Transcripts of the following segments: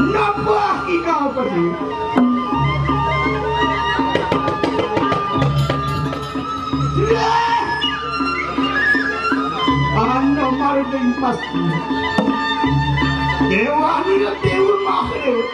Napa ikaw pati? Ano marinig pasti? Dewa nila dewa makhluk.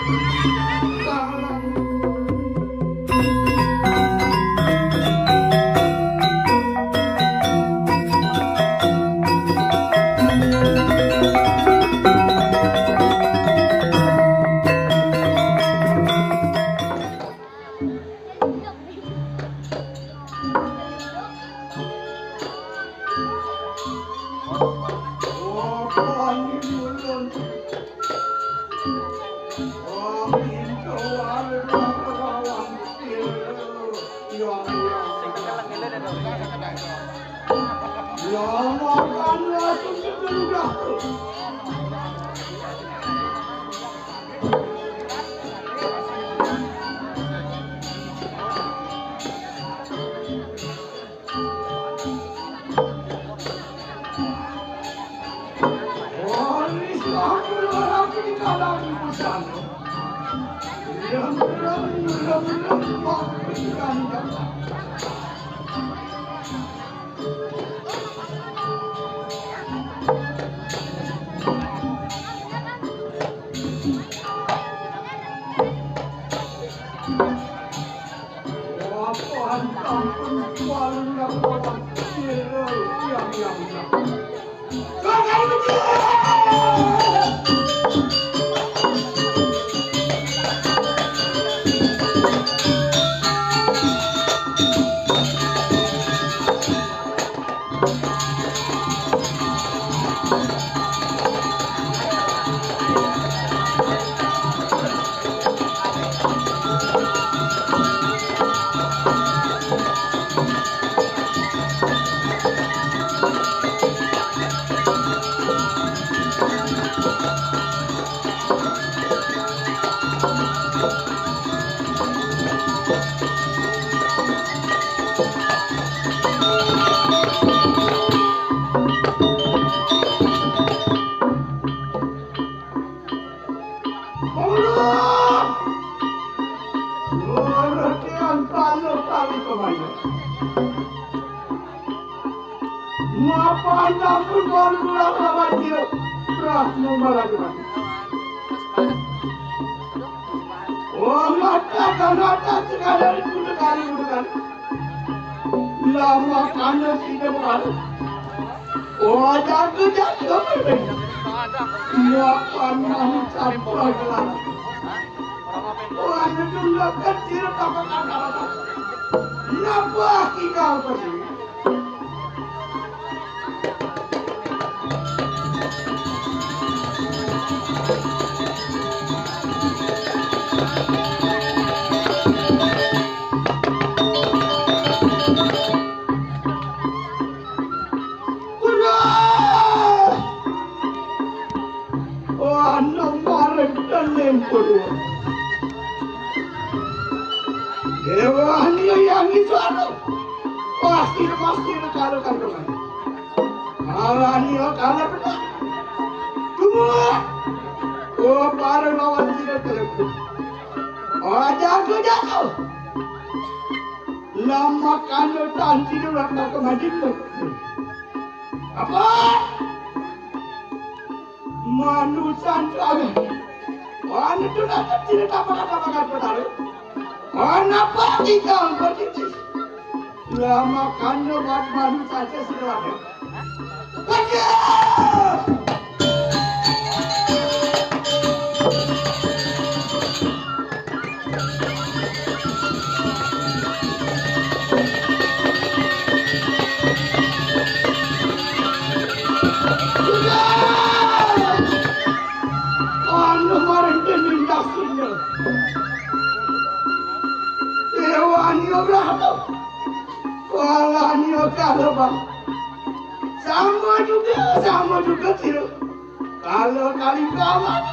Kalau kali kawan,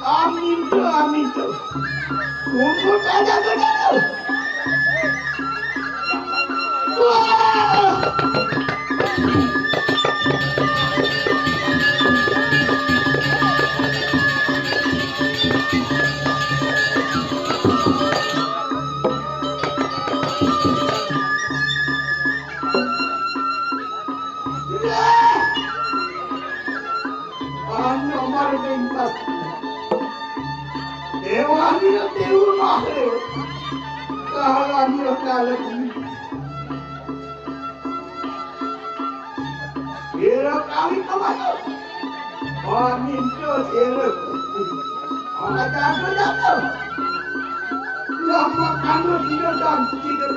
amin tu. Umur saja begitu. pasti. Dewannya dewa mahal. Kalanya kalah. Kira kali kemana? Minta kira. Ada apa? Lama kamu tidak dan tidak.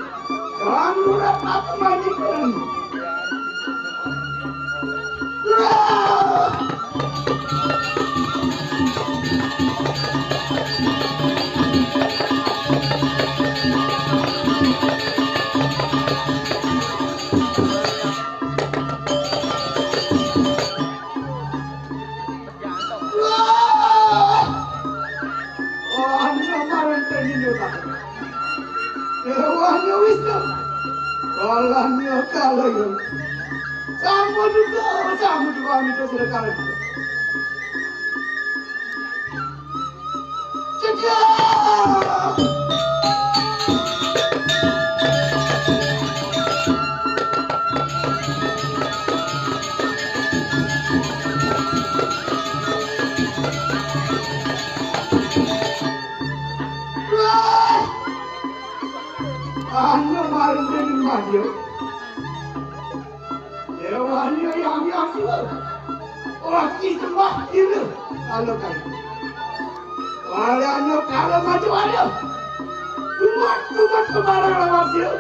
Kamu dapat majikan. Kalahnya kalah ya. Sama juga itu sudah kalah juga. Cecah! Hanya malam ini maju. Dewannya yang semua. Orang itu mati tu. Kalau kali. Kalau maju ada. Tumat kemarin masih.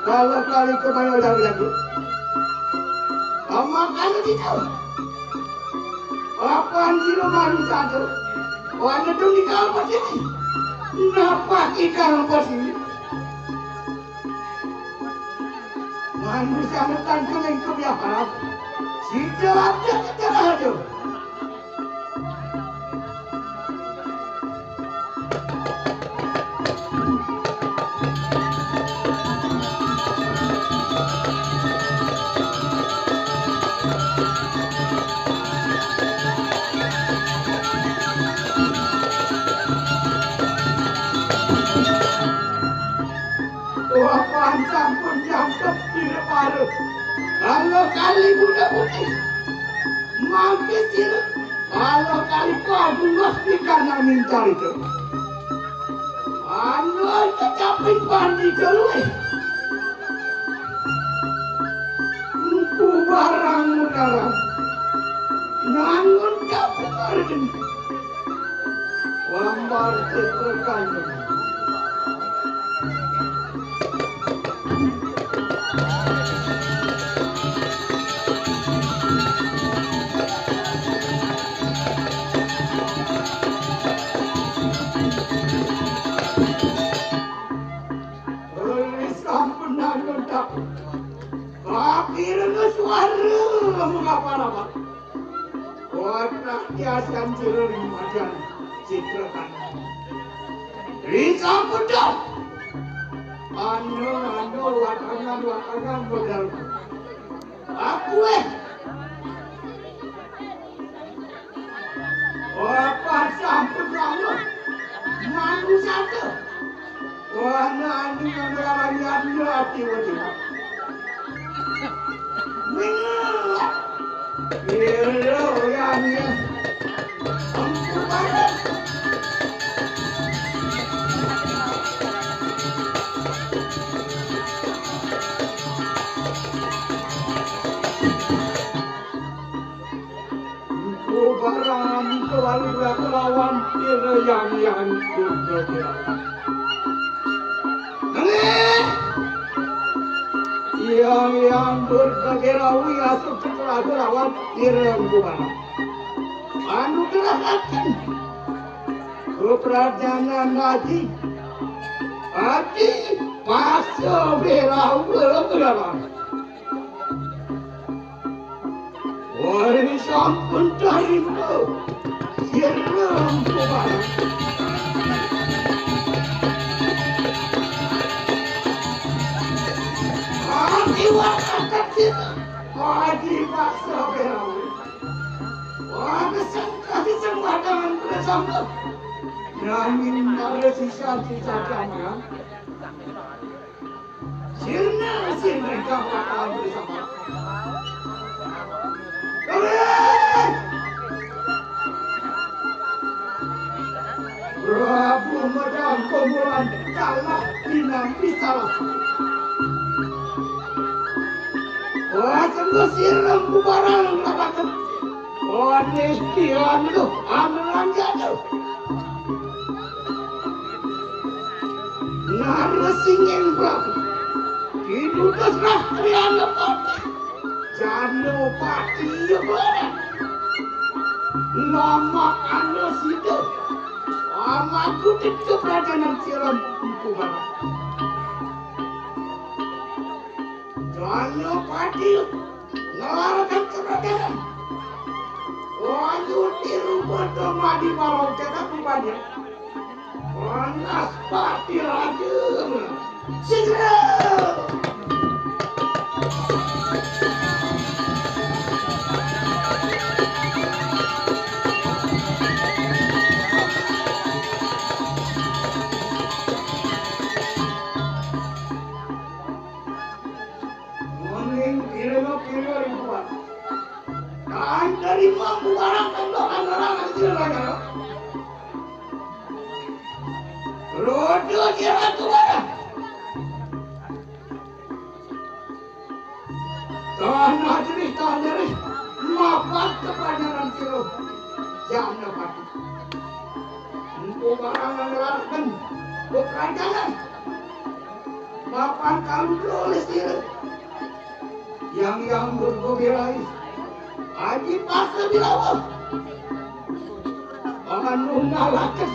Kalau kali kemarin lagi. Amma kalau tidak. Apaan sih lo malu satu? Orang itu nikah apa sih? Kenapa nikah apa sih? Manusia netan kelengkap ya harap. Sida aja kita aja. Apaan sampun jangkep tidak parut. Kalau kali budak putih, mampir tidak. Kalau kali kau mesti karena minta itu. Anu kecapin pandi keluar. Ku barang sekarang. Nangun kapit barang. Wambar tetekan. Akhirnya suara mengapa-apa. Warna hiasan cereri macam citrakan. Risa pedang. Anu watangan modal. Aku apa sampun kamu? Manusia tu. Warna anu yang berani hati wajib. Lawan yang yang berkegerawi asal setelah lawan yang gimana? Anu gerakan keperjalanan haji masuk berau berapa? Wahai sampun darimu, yang gimana? Haji paksa berau. Wah, kesangka kesempatan bersama. Namin ada sisa-sisa kamu. Sirna kawan bersama. Sumedang kumpulan kalah dinampi salah. Wah, sungguh siram bubaran labakan. Oh, nestian lu, amalan jatuh. Nara singin berapa? Hidup terserah krian lepati. Jano pati ya barang. Nama anda situ. Amaku itu pelajaran siram bubaran. Jano pati ngelarakan kerajaan. Wajud di rumah doma di bawah cetak bubannya. Panas pati raja. Segera. Kira-kira ribuan. Kain dari mampu barang kendokan orang kecil-kecil. Rodo kira tu barang. Tanah jenis, maafkan kepanjangan kilo. Jangan dapat. Untuk barang yang dilarang, kepanjangan. Maafkan kamu tulis diri. Yang bergobirai. Haji pasal bilawah. Anu ngalakan.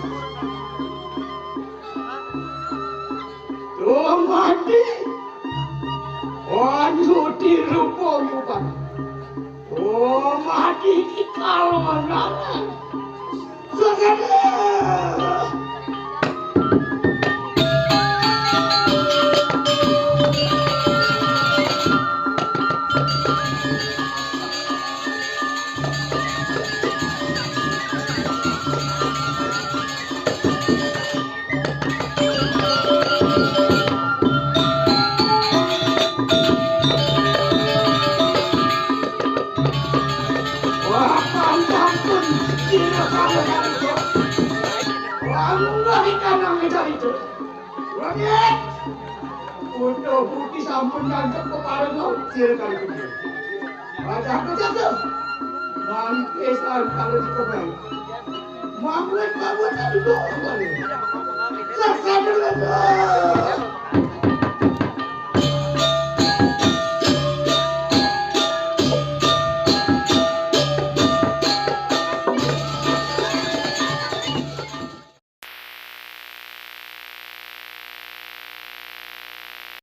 Tuh mati. Anu dirupo yuban. Oh mati di kalonan. Segera. Untuk putih sampun nangkep kepala ngocil kali ini. Baca kejatuh. Mampisan kalau dikembali. Mampuan kamu tadi doang kali. Saksa dulu.